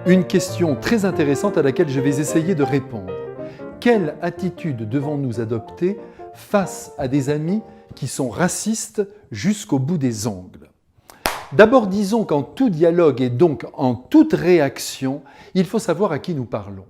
Une question très intéressante à laquelle je vais essayer de répondre. Quelle attitude devons-nous adopter face à des amis qui sont racistes jusqu'au bout des ongles? D'abord, disons qu'en tout dialogue et donc en toute réaction, il faut savoir à qui nous parlons.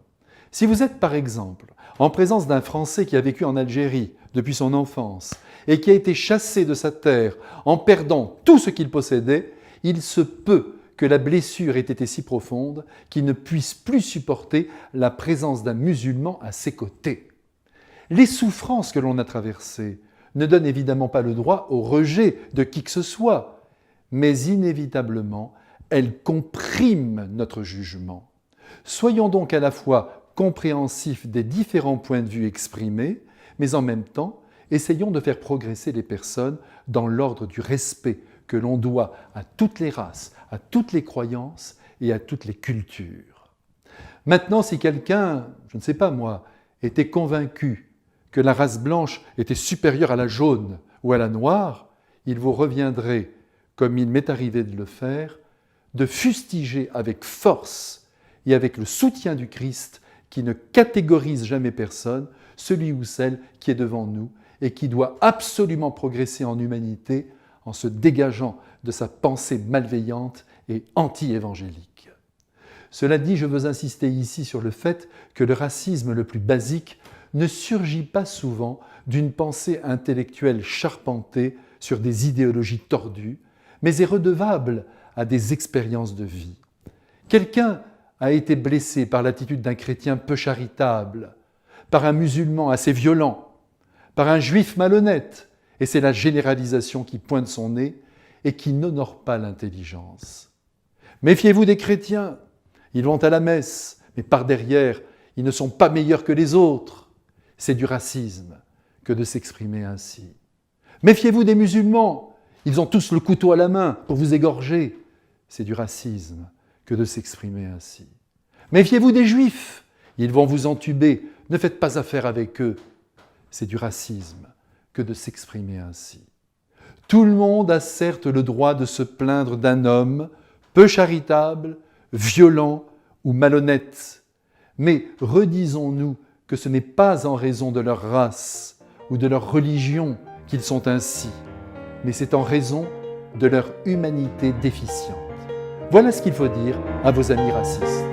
Si vous êtes par exemple en présence d'un Français qui a vécu en Algérie depuis son enfance et qui a été chassé de sa terre en perdant tout ce qu'il possédait, il se peut que la blessure ait été si profonde qu'il ne puisse plus supporter la présence d'un musulman à ses côtés. Les souffrances que l'on a traversées ne donnent évidemment pas le droit au rejet de qui que ce soit, mais inévitablement, elles compriment notre jugement. Soyons donc à la fois compréhensifs des différents points de vue exprimés, mais en même temps, essayons de faire progresser les personnes dans l'ordre du respect que l'on doit à toutes les races, à toutes les croyances et à toutes les cultures. Maintenant, si quelqu'un, je ne sais pas moi, était convaincu que la race blanche était supérieure à la jaune ou à la noire, il vous reviendrait, comme il m'est arrivé de le faire, de fustiger avec force et avec le soutien du Christ qui ne catégorise jamais personne, celui ou celle qui est devant nous et qui doit absolument progresser en humanité en se dégageant de sa pensée malveillante et anti-évangélique. Cela dit, je veux insister ici sur le fait que le racisme le plus basique ne surgit pas souvent d'une pensée intellectuelle charpentée sur des idéologies tordues, mais est redevable à des expériences de vie. Quelqu'un a été blessé par l'attitude d'un chrétien peu charitable, par un musulman assez violent, par un juif malhonnête, et c'est la généralisation qui pointe son nez et qui n'honore pas l'intelligence. Méfiez-vous des chrétiens, ils vont à la messe, mais par derrière, ils ne sont pas meilleurs que les autres. C'est du racisme que de s'exprimer ainsi. Méfiez-vous des musulmans, ils ont tous le couteau à la main pour vous égorger. C'est du racisme que de s'exprimer ainsi. Méfiez-vous des juifs, ils vont vous entuber, ne faites pas affaire avec eux. C'est du racisme que de s'exprimer ainsi. Tout le monde a certes le droit de se plaindre d'un homme peu charitable, violent ou malhonnête, mais redisons-nous que ce n'est pas en raison de leur race ou de leur religion qu'ils sont ainsi, mais c'est en raison de leur humanité déficiente. Voilà ce qu'il faut dire à vos amis racistes.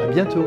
À bientôt.